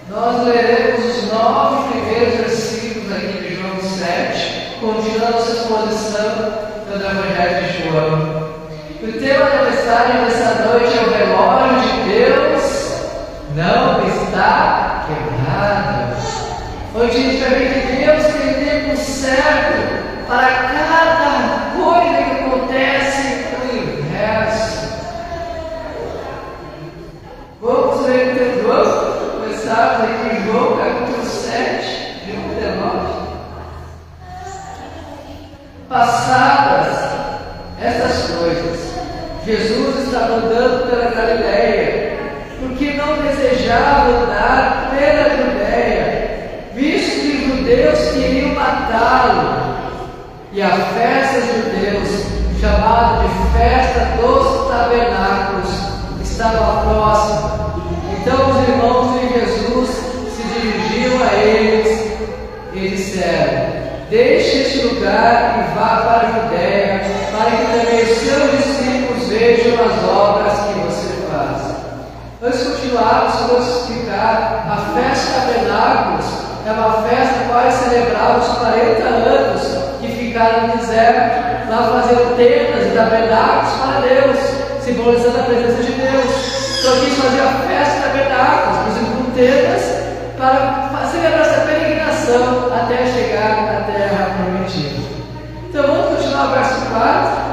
Nós leremos os 9 primeiros versículos aqui de João 7, continuando nossa exposição do Evangelho de João. O tema da mensagem dessa noite é o relógio de Deus não está quebrado. Hoje a gente vai ver que Deus tem tempo certo para cada coisa que acontece no universo. Vamos ler o texto. Vamos começar aqui em João capítulo 7, versículo 19. Passadas estas coisas, Jesus estava andando pela Galileia, porque não desejava andar pela Judeia, visto que os judeus queriam matá-lo, e a festa dos judeus, chamada de Festa dos Tabernáculos, estava próxima. Então os irmãos de Jesus se dirigiam a eles e disseram: deixe este lugar e vá para a Judeia, para que também os seus discípulos vejam as obras que você faz. Antes de continuarmos, vamos explicar. A festa de Tabernáculos é uma festa para celebrar os 40 anos que ficaram no deserto, lá fazendo tendas e tabernáculos para Deus, simbolizando a presença de Deus. Então aqui fazia a festa de Tabernáculos, com tendas, para celebrar essa peregrinação até chegar na terra prometida. Então vamos continuar o verso 4.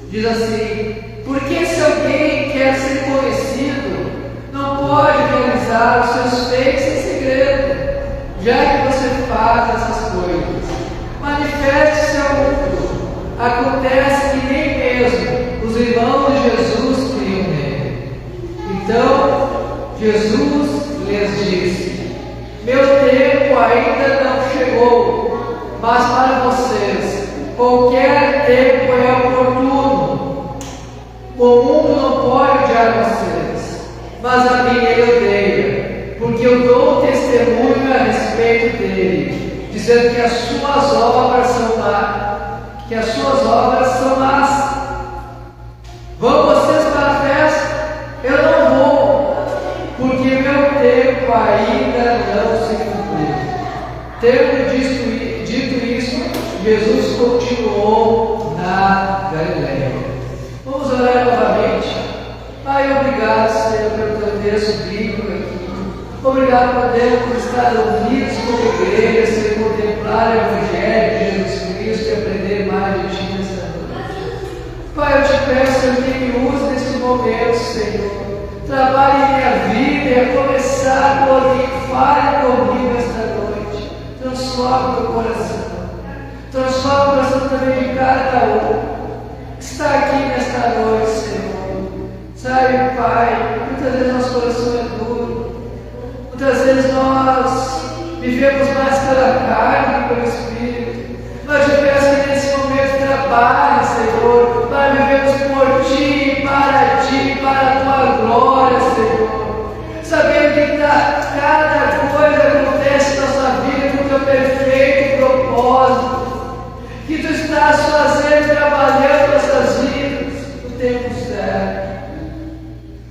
Diz assim: porque se alguém quer ser conhecido, não pode realizar os seus feitos em segredo, já que você faz essas coisas. Manifeste-se ao mundo. Acontece que nem mesmo os irmãos de Jesus criam nele. Então Jesus lhes disse: meu tempo ainda não chegou, mas para vocês qualquer tempo é oportuno. O mundo não pode odiar vocês, mas a mim ele odeia, porque eu dou testemunho a respeito dele, dizendo que as suas obras são más. Vão vocês para a festa? Eu não vou, porque meu tempo ainda não se cumpriu. Tendo dito isso, Jesus continuou na Galileia. Vamos orar novamente. Pai, obrigado, Senhor, pelo teu texto bíblico aqui. Obrigado, Pai Deus, por estar unidos como igreja, Senhor, contemplar o Evangelho de Jesus Cristo e aprender mais de Ti nesta noite. Pai, eu te peço, Senhor, que me use neste momento, Senhor. Trabalhe em minha vida e a começar por mim. Fale comigo esta noite. Transforma meu coração. Transforma o coração também de cada um que está aqui nesta noite, Senhor. Sabe, Pai, muitas vezes nosso coração é duro. Muitas vezes nós vivemos mais pela carne que pelo Espírito. Mas eu peço que nesse momento trabalhe, Senhor, para vivermos por Ti, para a Tua glória, Senhor. Sabendo que cada coisa acontece em nossa vida com o Teu perfeito propósito. Que Tu estás fazendo, trabalhando nossas vidas no tempo certo.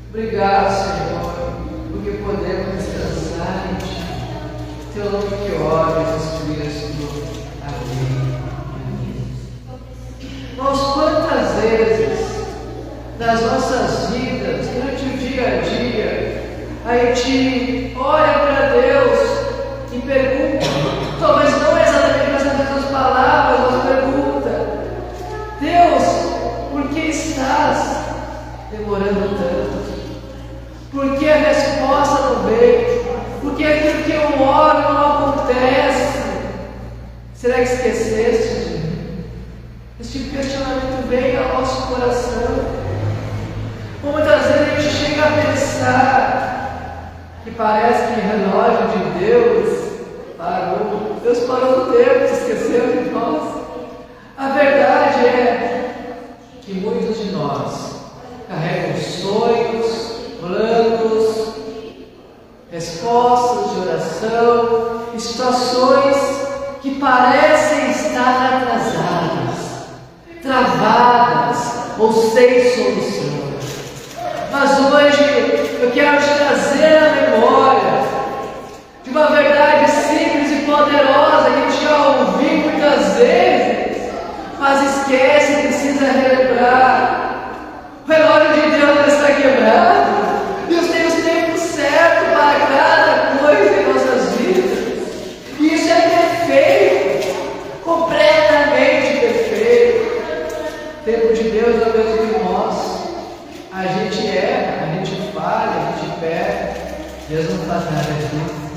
Obrigado, Senhor, porque podemos descansar em Ti. Teu nome que ora, Jesus Cristo. Amém. Irmãos, quantas vezes nas nossas vidas, durante o dia a dia, a gente olha para Deus e pergunta, talvez não exatamente com essas mesmas palavras, mas pergunta: Deus, por que estás demorando tanto? Por que a resposta não veio? Por que aquilo que eu oro não acontece? Será que esqueceste de mim? Esse tipo de questionamento vem ao nosso coração. Ou muitas vezes a gente chega a pensar que parece que o relógio de Deus parou. Deus parou no tempo, se esqueceu de nós. A verdade é que muitos de nós carregam sonhos, planos, respostas de oração, situações que parecem estar atrasadas, travadas ou sem solução. Mas hoje eu quero te trazer à memória Deus não faz nada disso.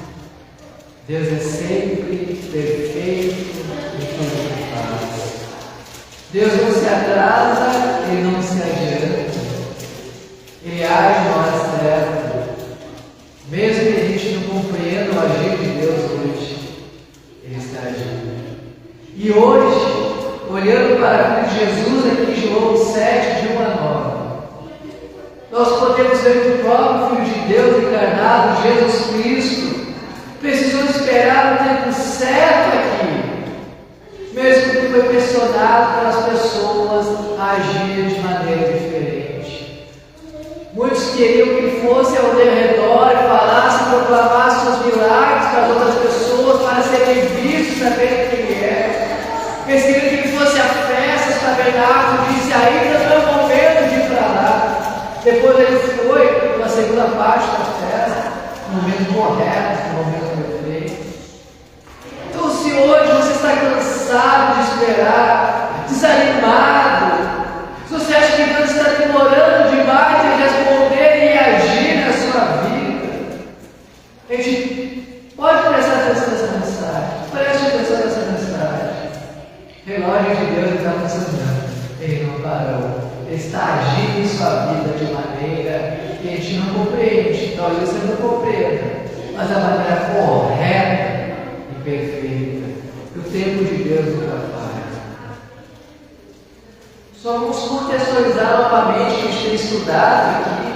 Deus é sempre perfeito em tudo que faz. Deus não se atrasa, Ele não se adianta. Ele age na hora certa. Mesmo que a gente não compreenda o agir de Deus hoje, Ele está agindo. E hoje, olhando para a vida de Jesus aqui em João 7, de 1 a 9, nós podemos ver que o próprio Filho de Deus encarnado, Jesus Cristo, precisou esperar o tempo certo aqui, mesmo que foi pressionado pelas pessoas a agir de maneira diferente. Muitos queriam que ele fosse ao redor e falasse, proclamasse seus milagres para as outras pessoas, para serem vistos, saberem quem ele é. Eles queriam que ele fosse a festa, os tabernáculos, e disse: ainda não é o momento de ir para lá. Depois ele foi para a segunda parte da festa, no momento correto, no momento perfeito. Então, se hoje você está cansado de esperar, desanimado, se você acha que Deus está demorando demais em responder e agir na sua vida, a gente pode prestar atenção nessa mensagem. Preste atenção nessa mensagem. O relógio de Deus está funcionando. Ele não parou. Ele está agindo em sua vida de maneira que a gente não compreende. Talvez você não compreenda, mas da maneira correta e perfeita. O tempo de Deus nunca falha. Só vamos contextualizar novamente o que a gente tem estudado aqui.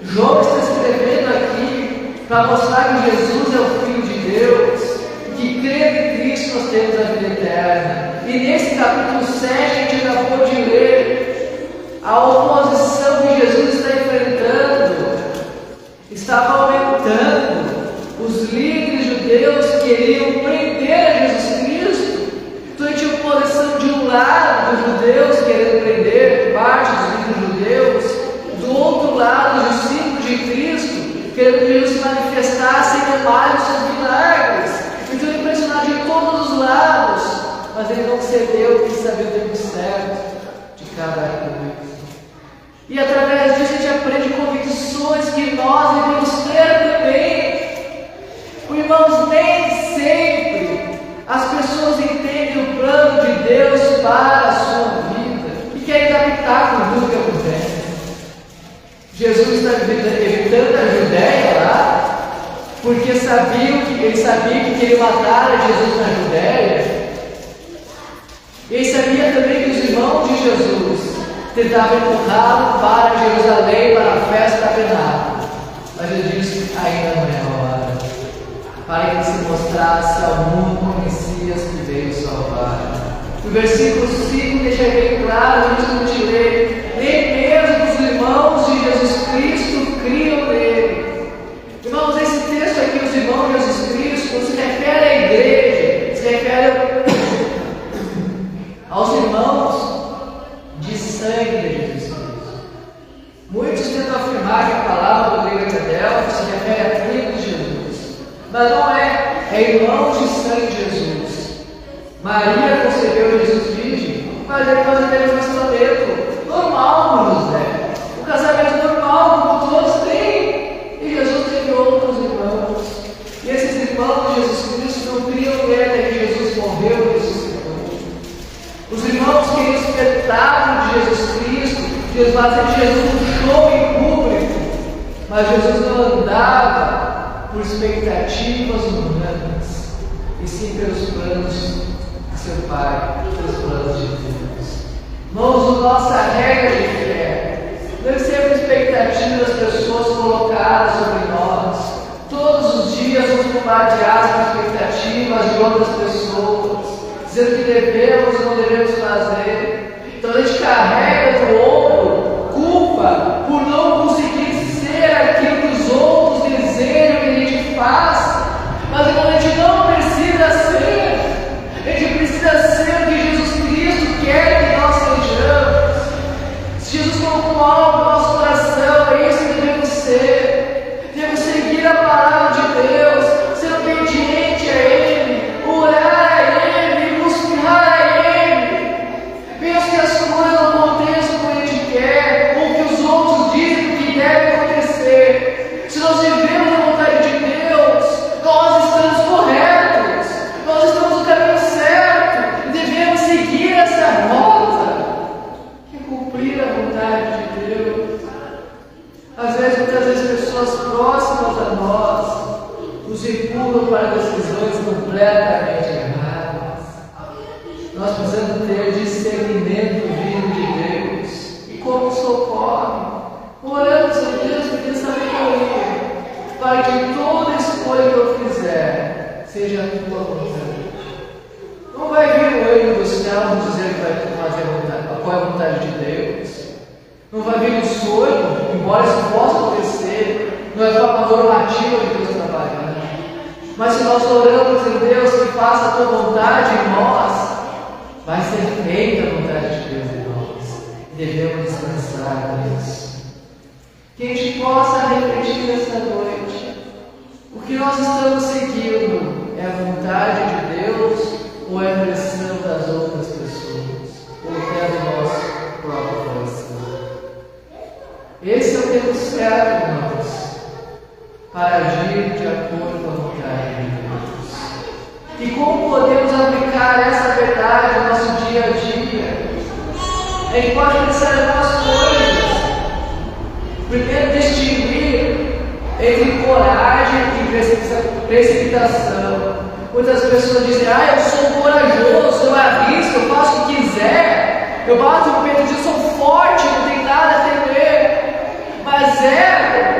João está escrevendo aqui para mostrar que Jesus é o Filho de Deus, que crendo em Cristo nós temos a vida eterna. E nesse capítulo 7 a gente acabou de ler a oposição que Jesus está enfrentando. Estava aumentando. Os líderes judeus queriam prender a Jesus Cristo. Então tinha oposição de um lado dos judeus querendo prender parte dos líderes judeus, do outro lado os discípulos de Cristo querendo que Jesus se manifestasse ainda mais os seus milagres. Então ele pressionava de todos os lados, mas ele não cedeu, porque sabia o tempo certo de cada coisa. E através disso a gente aprende convicções que nós devemos ter também. Irmãos, nem sempre as pessoas entendem o plano de Deus para a sua vida e querem adaptar com tudo que acontece. Jesus está evitando a Judéia lá, porque ele sabia que queria matar a Jesus na Judéia. Ele sabia também que os irmãos de Jesus tentavam empurrá-lo para Jerusalém, para a festa da tabernáculo. Mas ele disse: ainda não é a hora, para que ele se mostrasse ao mundo como Messias que veio salvar. No versículo 5 deixa bem claro, antes de te ler, nem mesmo os irmãos de Jesus Cristo criam nele. Irmãos, esse texto aqui, os irmãos de Jesus Cristo, não se refere à igreja, se refere aos irmãos de sangue de Jesus Cristo. Muitos tentam afirmar que a palavra do grego Adelphi se refere a tribo de Jesus, mas não é irmãos de sangue de Jesus. Maria concebeu Jesus virgem, mas depois teve um casamento normal com José, um casamento normal como todos têm, e Jesus teve outros irmãos, e esses irmãos de Jesus Cristo não criam nele até que Jesus morreu e ressuscitou. Os irmãos queriam o espetáculo de Jesus Cristo, queriam fazer de Jesus um show em público, mas Jesus não andava por expectativas humanas, e sim pelos planos de seu Pai, pelos planos de Deus. Irmãos, nossa regra de fé deve ser a expectativa das pessoas colocadas sobre nós. Todos os dias somos bombardeados com expectativas de outras pessoas, dizendo que devemos ou não devemos fazer. Então a gente carrega no ombro culpa por não conseguir ser aquilo que os outros desejam que a gente faça. Mas a gente não precisa ser. A gente precisa ser o que Jesus Cristo quer que nós sejamos. Se Jesus colocou algo no nosso coração, é isso que devemos ser. Devemos seguir a palavra de Deus, ser obediente a Ele, orar a Ele, buscar a Ele. Mesmo que as coisas não aconteçam como a gente quer, ou que os outros dizem que deve acontecer. Se nós vivemos a vontade muitas vezes pessoas próximas a nós nos empurram para decisões completamente erradas. Nós precisamos ter discernimento vindo de Deus. E como socorre? Oramos a Deus pedindo sabedoria, para que toda escolha que eu fizer seja a tua vontade. Não vai vir o anjo do céu dizer que vai fazer qual é a vontade de Deus. Não vai vir um sonho, embora isso possa acontecer, não é uma normativa de Deus trabalhando. Mas se nós oramos em Deus que faça a tua vontade em nós, vai ser feita a vontade de Deus em nós. Devemos descansar nisso. Que a gente possa refletir nessa noite. O que nós estamos seguindo é a vontade de Deus ou é a pressão das outras pessoas? Ou é do nosso próprio coração? Esse é o tempo certo, irmãos, para agir de acordo com a vontade de Deus. E como podemos aplicar essa verdade no nosso dia a dia? A gente pode pensar em algumas coisas. Primeiro, distinguir entre coragem e precipitação. Muitas pessoas dizem: eu sou corajoso, eu arrisco, eu faço o que quiser, eu bato no peito disso, sou forte, não tem nada a temer. Mas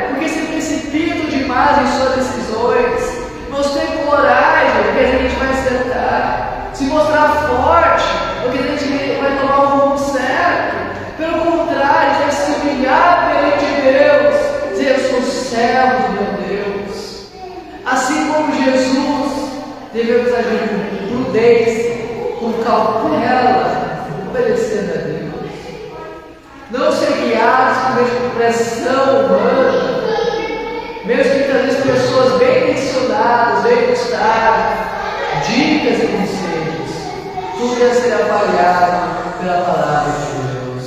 porque se precipitam demais em suas decisões. Não tem coragem, porque a gente vai acertar. Se mostrar forte, porque a gente vai tomar o rumo certo. Pelo contrário, a gente vai se humilhar perante Deus, dizer: eu sou servo do meu Deus. Assim como Jesus, devemos agir com prudência, com cautela, obedecendo a Deus. Não ser guiados por pressão humana, mesmo que muitas vezes pessoas bem intencionadas, bem gostadas, dicas e conselhos, tudo deve ser avaliado pela palavra de Deus.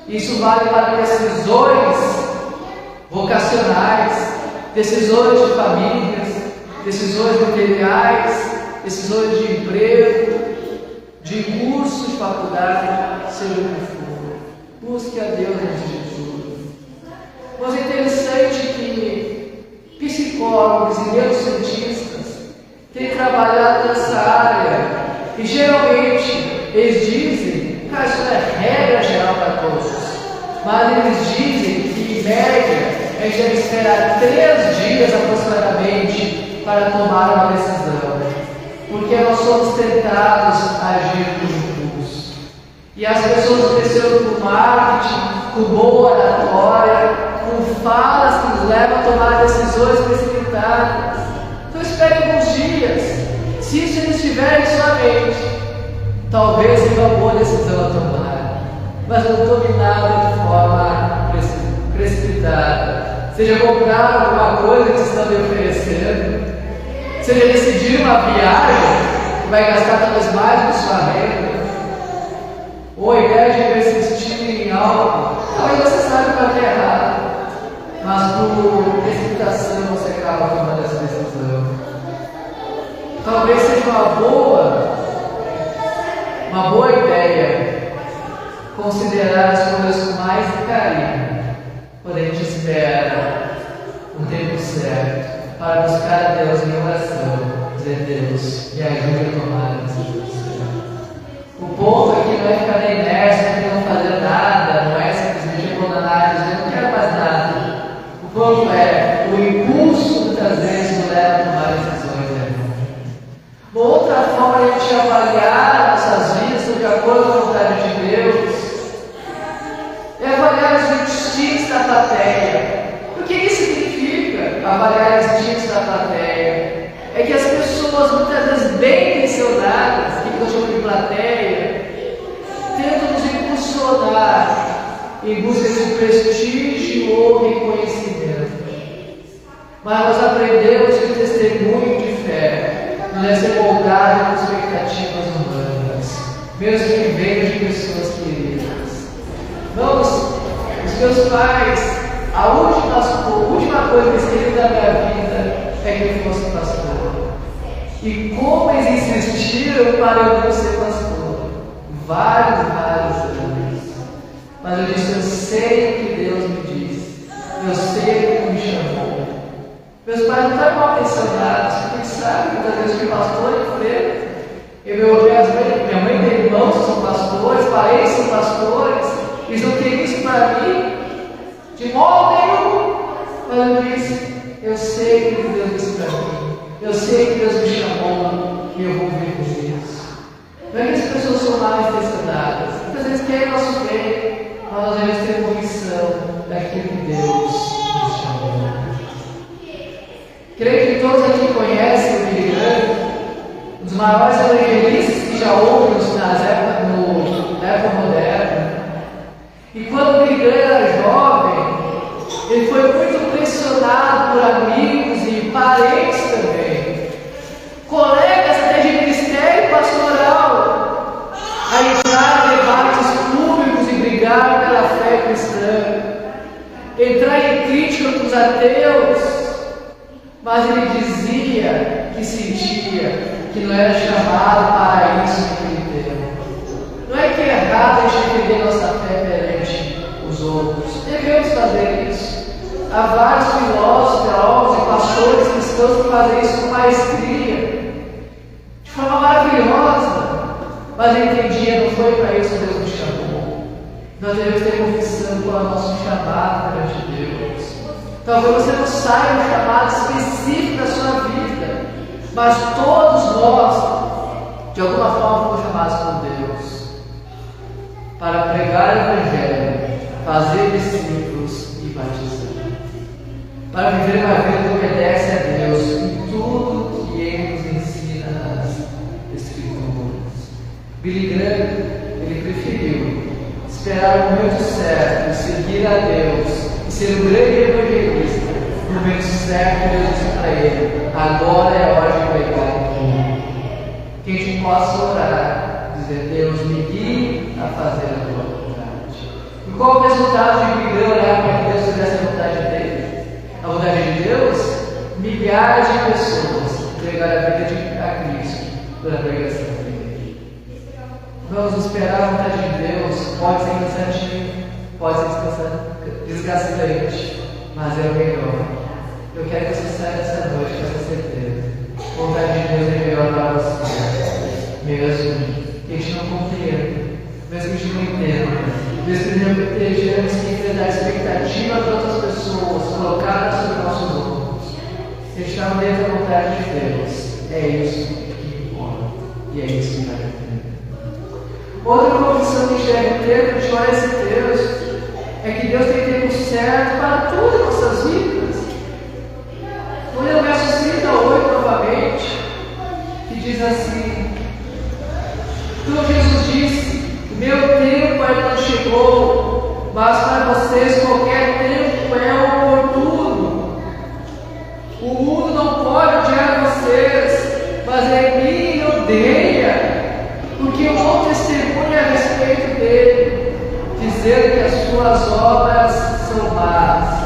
Isso vale para decisões vocacionais, decisões de famílias, decisões materiais, decisões de emprego, de curso de faculdade, seja o que for. Busque a Deus antes de tudo. Mas é interessante que psicólogos e neurocientistas têm trabalhado nessa área e geralmente eles dizem, isso não é regra geral para todos, mas eles dizem que em média a gente deve esperar 3 dias aproximadamente para tomar uma decisão, porque nós somos tentados a agir por impulso. E as pessoas cresceram com marketing, com boa oratória, com falas que nos levam a tomar decisões precipitadas. Então espere alguns dias. Se isso não estiver em sua mente, talvez seja uma boa decisão a tomar, mas não tome nada de forma precipitada. Seja comprar alguma coisa que estão lhe oferecendo, seja decidir uma viagem que vai gastar talvez mais do sua renda, ou a ideia de investir em algo, talvez você saiba que é errado, mas por precipitação você acaba tomando essa decisão. Talvez seja uma boa ideia considerar as coisas com mais carinho, quando a gente espera um tempo certo para buscar a Deus em oração, dizer: Deus, me ajude a tomar a decisão. O ponto aqui não é ficar na inércia, não fazer nada, não é simplesmente abandonar e dizer: não quero mais nada. O ponto é o impulso muitas vezes nos leva a tomar decisões erradas. Uma outra forma de a gente avaliar nossas vidas de acordo com a vontade de Deus é avaliar os instintos da plateia. O que isso significa, avaliar os instintos da plateia? É que as pessoas, muitas vezes bem intencionadas, que eu chamo de plateia, tentam nos impulsionar em busca de prestígio ou reconhecimento. Mas nós aprendemos que o testemunho de fé não deve ser moldado por expectativas humanas, mesmo que venham de pessoas queridas. Vamos, os meus pais, a última coisa que eles queriam da minha vida é que eu fosse pastor. E como eles insistiram para eu não ser pastor? Vários anos. Mas eu disse: eu sei o que Deus me disse. Eu sei que me chamou. Meus pais não estão mal intencionados, porque sabem muitas vezes que pastor é freio. Minha mãe tem irmãos que são pastores, parentes que são pastores, eles não queriam isso para mim, de modo nenhum. Mas eu disse: eu sei que Deus disse para mim, eu sei que Deus me chamou e eu vou viver com isso. Não é que as pessoas são mal intencionadas, muitas vezes querem o nosso bem, mas nós devemos ter convicção daquilo que Deus nos chamou. Creio que todos aqui conhecem o Billy Graham, um dos maiores evangelistas que já houve na época moderna. E quando o Billy Graham era jovem, ele foi muito pressionado por amigos e parentes também, colegas até de ministério pastoral, a entrar em debates públicos e brigar pela fé cristã, entrar em crítica com os ateus. Mas ele dizia que sentia que não era chamado para isso naquele tempo. Não é que é errado a gente defender nossa fé perante os outros. Devemos fazer isso. Há vários filósofos, teólogos e pastores cristãos que fazem isso com maestria, de forma maravilhosa. Mas eu entendia, não foi para isso que Deus nos chamou. Nós devemos ter convicção qual é o nosso chamado perante Deus. Talvez você não saiba um chamado específico da sua vida, mas todos nós, de alguma forma, fomos chamados por Deus para pregar o Evangelho, fazer discípulos e batizar, para viver uma vida que obedece a Deus em tudo que Ele nos ensina nas Escrituras. Billy Graham, ele preferiu esperar o momento certo, seguir a Deus, ser um grande evangelista, no momento certo Deus disse para ele: agora é hora de pregar em mim. Que a gente possa orar, dizer: Deus, me guie a fazer a tua vontade. E qual o resultado de viver orar para que Deus fizesse a vontade dele? A vontade de Deus? Milhares de pessoas entregaram a vida a Cristo pela pregação dele. Vamos esperar a vontade de Deus, pode ser cansativo, pode ser desgastante, mas é o melhor. Eu quero que você saia dessa noite com essa certeza. A vontade de Deus é melhor para você, mesmo que a gente não compreenda, mesmo que a gente não entenda, mesmo que estejamos que enfrentar expectativa para outras pessoas colocadas sobre nossos ombros. Se a gente está dentro da vontade de Deus, é isso que importa e é isso que vai entender. Outra condição que a gente deve ter quando a gente olha esse texto é que Deus tem tempo certo para todas as nossas vidas. Vou ler o verso 38 novamente, que diz assim: então Jesus disse: meu tempo ainda não chegou, mas para vocês qualquer tempo é oportuno. O mundo não pode odiar vocês, mas ele me odeia, porque eu dou testemunho a respeito dele, dizendo que as suas obras são más.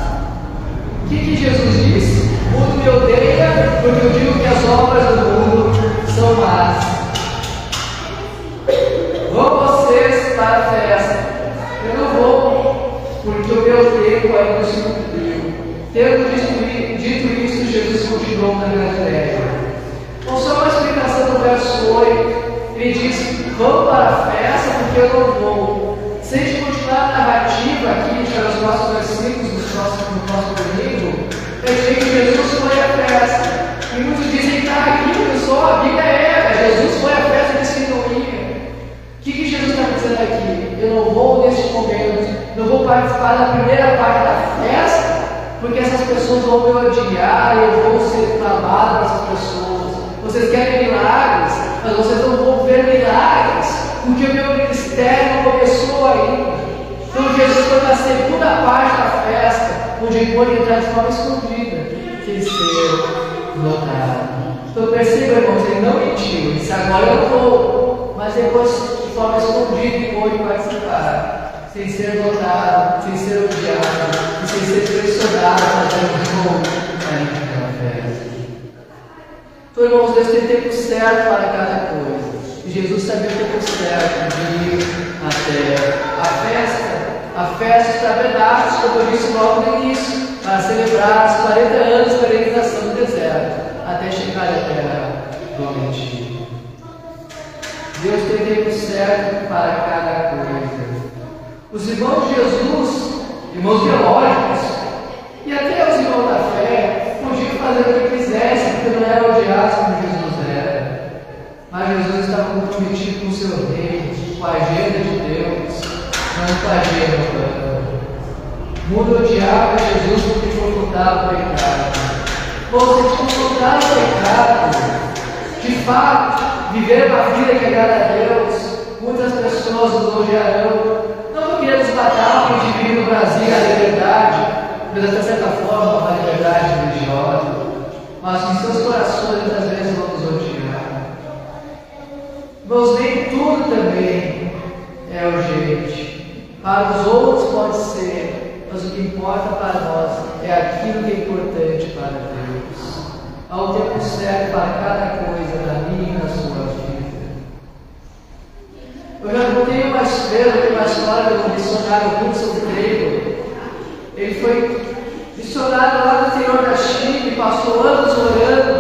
O que Jesus disse? O mundo me odeia porque eu digo que as obras do mundo são más. Vão vocês para a festa? Eu não vou, porque o meu tempo ainda não se cumpriu. Tendo dito isso, Jesus continuou na Galileia. Então, só uma explicação do verso 8. Ele diz: vamos para a festa porque eu não vou. Se a gente continuar a narrativa aqui, para os nossos versículos no próximo domingo, eu dizer que Jesus foi à festa. E muitos dizem que está aqui, pessoal, a Bíblia Jesus foi à festa e disse que não ia. O que Jesus está dizendo aqui? Eu não vou neste momento, não vou participar da primeira parte da festa, porque essas pessoas vão me odiar e eu vou ser clamado por essas pessoas. Vocês querem milagres, mas vocês não vão ver milagres, porque o meu ministério não começou ainda. Então Jesus foi na segunda parte da festa, onde ele pôde entrar de forma escondida, sem ser notado. Então perceba, irmãos, ele não mentiu, ele disse: agora eu vou, mas depois de forma escondida ele pôde participar, sem ser notado, sem ser odiado, e sem ser pressionado a fazer um jogo naquela festa. Então, irmãos, Deus tem tempo certo para cada coisa. E Jesus sabia o tempo certo de ir até a festa. A festa está verdade, como eu disse logo no início. para celebrar os 40 anos de peregrinação no deserto, até chegar à terra prometida. Deus tem tempo certo para cada coisa. Os irmãos de Jesus, irmãos biológicos, e até os irmãos da fé, podiam fazer o que quisessem, porque não eram odiados como Jesus era. Mas Jesus estava comprometido com o seu reino, com a agenda de Deus, não com a agenda humana. O mundo odiava Jesus porque confrontava o pecado. Ou se confrontar o pecado, de fato, viver uma vida que agrada a Deus, muitas pessoas nos odiarão. Não porque eles matar o indivíduo no Brasil, a liberdade, mas até certa forma uma liberdade religiosa, mas em seus corações muitas vezes vão nos odiar. Mas nem tudo também é urgente. Para os outros pode ser, mas o que importa para nós é aquilo que é importante para Deus. Há um tempo certo para cada coisa na minha e na sua vida. Eu já contei uma história de um missionário Hudson Taylor. Ele foi missionário lá no interior da China, passou anos orando,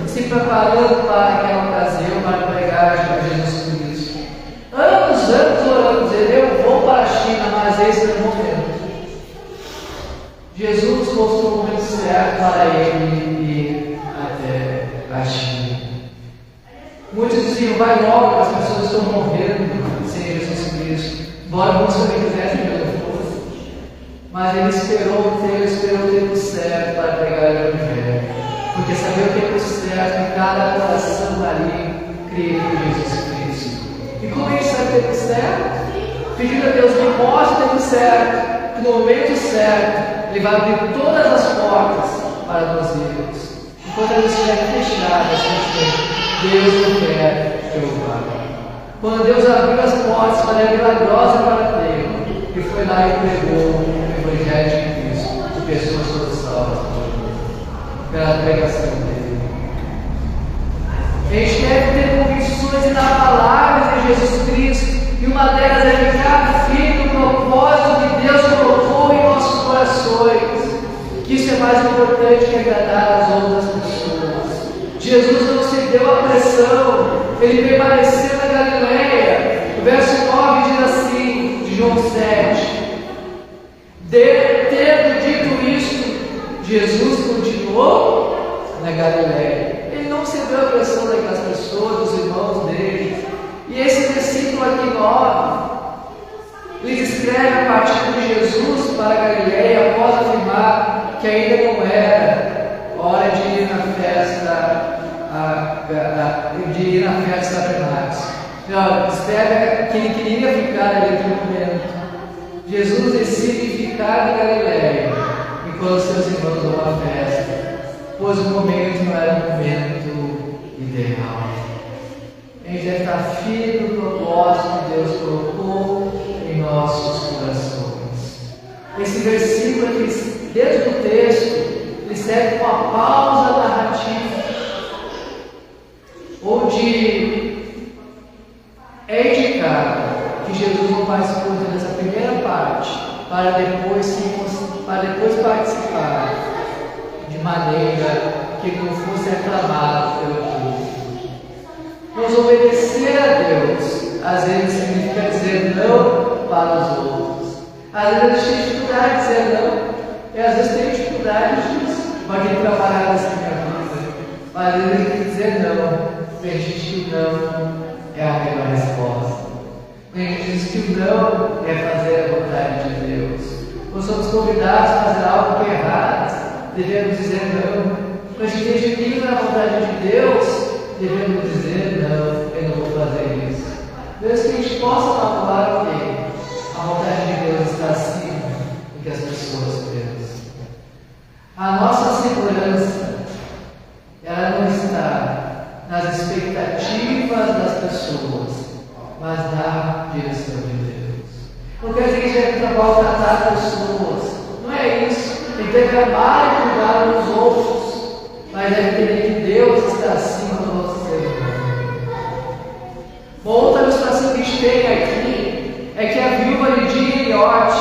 se preparando para aquela ocasião, para pregar a Jesus Cristo. Anos orando, dizendo: eu vou para a China, mas esse é o momento. Jesus mostrou o momento certo para ele ir até a China. Muitos diziam: vai logo, as pessoas estão morrendo sem Jesus Cristo. Embora muitos também quisessem que ele fosse. Mas ele esperou o tempo certo para pregar o Evangelho. Porque sabia o tempo certo em cada coração ali crer em Jesus Cristo. E como ele sabe o tempo certo? Pedindo a Deus: me mostre o tempo certo, que no momento certo Ele vai abrir todas as portas para nós irmos. Enquanto elas estiverem fechadas, Deus não quer que eu vá. Quando Deus abriu as portas para a milagrosa para a terra, Ele foi lá e pregou o Evangelho de Cristo, de pessoas todas salvas pela pregação dele. A gente deve ter convicções inabaláveis em Jesus Cristo, e uma delas é ficar firme no propósito que Deus colocou em nossos corações, que isso é mais importante que agradar as outras pessoas. Jesus não cedeu à pressão, ele permaneceu na Galileia. O verso 9 diz assim, de João 7: tendo dito isto, Jesus continuou na Galileia. Ele não cedeu à pressão daquelas pessoas, dos irmãos dele. E esse versículo aqui 9, ele descreve a partida de Jesus para a Galileia após afirmar que ainda não era hora de ir na festa tabernáculos. Descreve que ele queria ficar ali naquele momento. Jesus decide ficar na Galileia enquanto seus irmãos vão à festa, pois o momento não era o momento ideal. A gente deve estar firme no propósito que Deus colocou em nossos corações. Esse versículo aqui, dentro do texto, ele serve como uma pausa narrativa, onde é indicado que Jesus não participou dessa primeira parte para depois participar de maneira que ele não fosse aclamado pelo povo. Nos obedecer a Deus, às vezes significa dizer não para os outros. Às vezes a gente tem dificuldade de dizer não, e às vezes tem dificuldade disso, mas tem que trabalhar nessa minha vida. Mas às vezes a gente tem que dizer não, tem gente que não é a melhor resposta. Tem gente que diz que não é fazer a vontade de Deus. Quando somos convidados a fazer algo que é errado, devemos dizer não. Quando a gente tem disciplina na vontade de Deus, devemos dizer não, eu não vou fazer isso. Deus, que a gente possa calcular que a vontade de Deus está acima do que as pessoas pensam. A nossa segurança, ela não está nas expectativas das pessoas, mas na direção de Deus. Não quer dizer que a gente deve maltratar pessoas, não é isso. Tem que ter amar e cuidar dos outros, mas deve entender que Deus está acima do nosso ser humano. Uma outra ilustração que a gente tem aqui é que a viúva Lidia Elliot,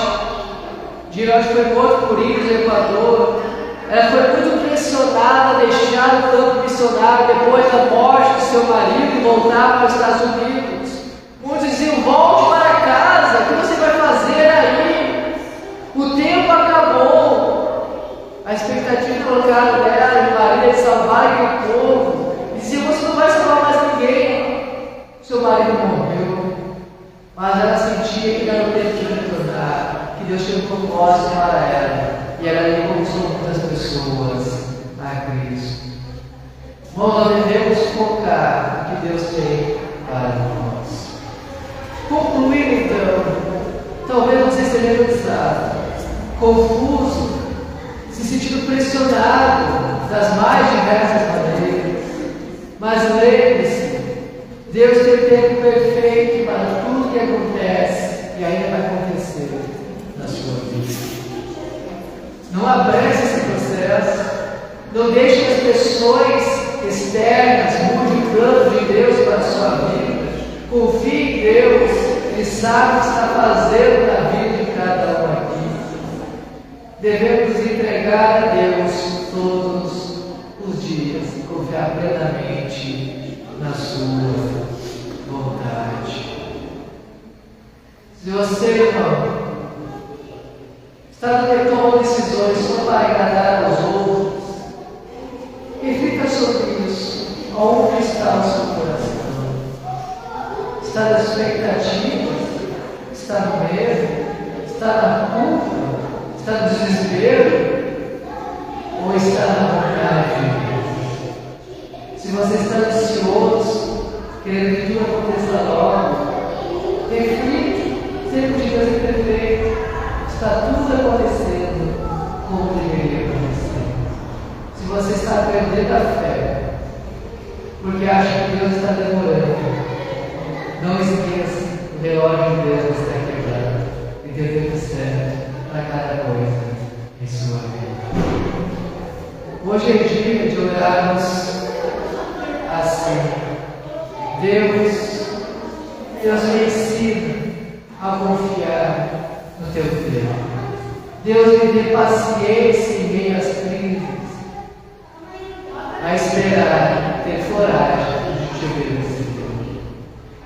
Girão foi morto por índios no Equador. Ela foi muito pressionada a deixar o campo missionário depois da morte do seu marido e voltar para os Estados Unidos. Muitos diziam: volte para casa, o que você vai fazer aí? O tempo acabou. A expectativa colocada nela e o marido de salvar aquele povo. Diziam: você não vai salvar mais ninguém. Seu marido morreu, mas ela sentia que era o tempo de retornar, que Deus tinha um propósito para ela. E ela alcançou muitas pessoas a Cristo. Nós devemos focar no que Deus tem para nós. Concluindo então, talvez você esteja cansado, confuso, se sentindo pressionado das mais diversas maneiras. Mas lembre-se, Deus tem tempo perfeito para tudo que acontece e ainda vai acontecer na sua vida. Não apresse esse processo. Não deixe que as pressões externas mudem o plano de Deus para a sua vida. Confie em Deus. Ele sabe o que está fazendo na vida de cada um aqui. Devemos entregar a Deus todos os dias e confiar plenamente na sua vontade. Se você, irmão, está tomando decisões só para agradar aos outros, reflita sobre isso. Onde está o seu coração? Está nas expectativas? Está no medo? Está na culpa? Está no desespero? Ou está na vontade de Deus? Se você está ansioso, querendo que tudo aconteça logo, reflita. Sempre de Deus é perfeito. Está tudo acontecendo como deveria acontecer. Se você está perdendo a fé, porque acha que Deus está demorando, não esqueça, o relógio de Deus está quebrado e tem o tempo certo para cada coisa em sua vida. Hoje é dia de orarmos assim: Deus me ensina a confiar no teu tempo. Deus me dê paciência em meio às crises, a esperar, ter coragem de te obedecer.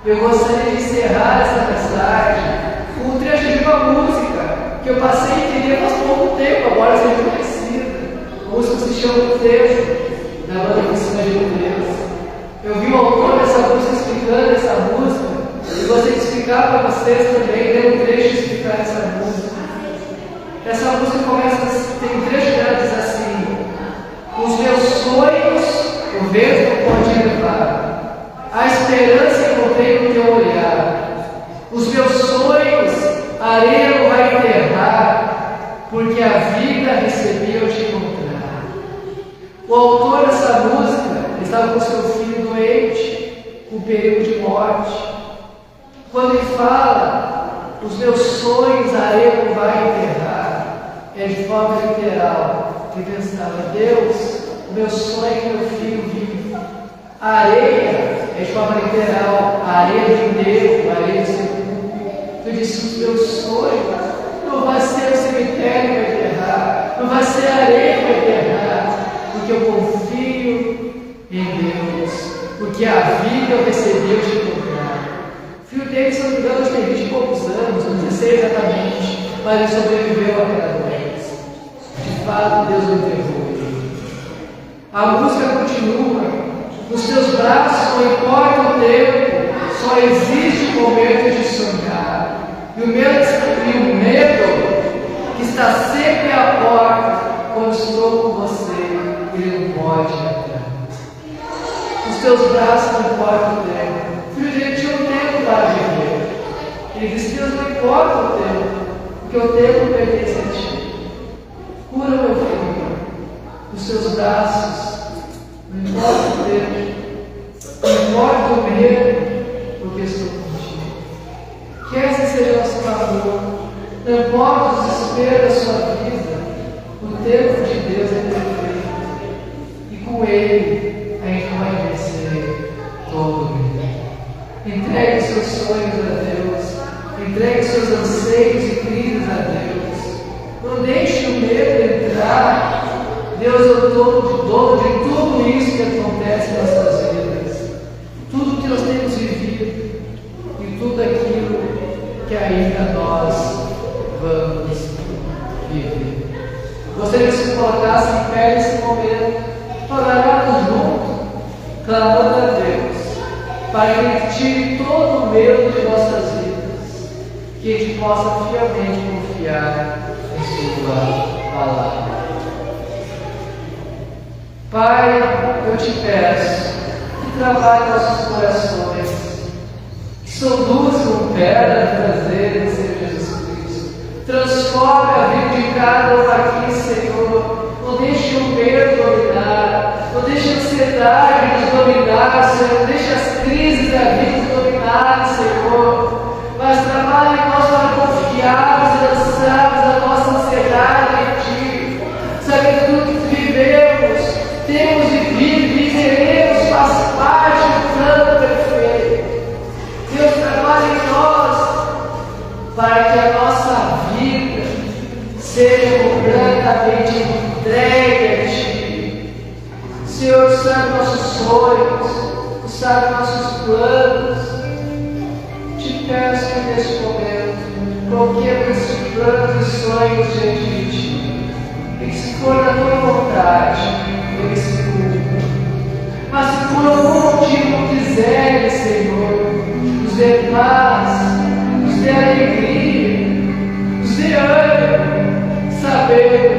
Eu gostaria de encerrar essa mensagem com um trecho de uma música que eu passei a entender faz pouco tempo, agora seja conhecida. A música se chama O Texto, da banda Oficina de Deus. Eu vi o autor dessa música explicando essa música. Eu gostaria de explicar para vocês também, ler um trecho e explicar essa música. Essa música começa, tem um trecho dela que diz assim: os meus sonhos o vento pode levar, a esperança encontrei no teu olhar. Os meus sonhos a areia não vai enterrar, porque a vida recebi eu te encontrar. O autor dessa música estava com seu filho doente, com perigo de morte. Quando ele fala, os meus sonhos a areia não vai enterrar, é de forma literal. Ele pensava: Deus, o meu sonho é que meu filho vive. A areia é de forma literal, a areia de Deus, a areia do sepulcro. Eu disse: os meus sonhos não vai ser o cemitério que vai enterrar, não vai ser a areia que vai enterrar, porque eu confio em Deus, porque a vida eu recebi, eu te encontrar. O filho dele, se não me engano, tem 20 e poucos anos, não 16 exatamente, mas ele sobreviveu àquela doença. De fato, Deus o enterrou. A música continua: nos teus braços não importa o tempo, só existe o momento de sonhar. E o medo que está sempre à porta, quando estou com você, ele não pode entrar. Os teus braços não importa o tempo. O filho dele tinha um tempo para viver. Ele disse: Deus, não importa o tempo, porque o tempo pertence a ti. Cura meu filho, os teus braços, não importa o tempo, não importa o medo, porque estou contigo. Que esse seja o nosso clamor. Não importa o desespero da sua vida, o tempo de Deus é perfeito. E com Ele a gente vai vencer todo o medo. Entregue os seus sonhos a Deus. Entregue os seus anseios e crises a Deus. Deus é o dono de tudo isso que acontece em nossas vidas, tudo que nós temos vivido e tudo aquilo que ainda nós vamos viver. Gostaria que se colocasse em pé nesse momento, para orarmos juntos, clamando a Deus, para que Ele tire todo o medo de nossas vidas, que a gente possa fielmente confiar em Sua palavra. Pai, eu te peço que trabalhe nossos corações, que são duas com pedra de prazer, Senhor Jesus Cristo. Transforme a vida de cada um aqui, Senhor. Não deixe o medo dominar, não deixe a ansiedade nos dominar, Senhor. Não deixe as crises da vida nos dominar, Senhor. Mas trabalhe em nós para confiarmos e lançarmos a nossa ansiedade em Ti. Sabe que tudo que vivemos, temos vivido e viveremos, faz parte do plano perfeito. Deus trabalha em nós para que a nossa vida seja completamente entregue a Ti. Senhor, Tu sabe nossos sonhos, Tu sabe nossos planos. Te peço que neste momento coloquemos esses planos e sonhos diante de Ti, e que se for da Tua vontade, eles se cumpram. Mas se por algum motivo não quiseres, Senhor, nos dê paz, nos dê alegria, nos dê ânimo, sabemos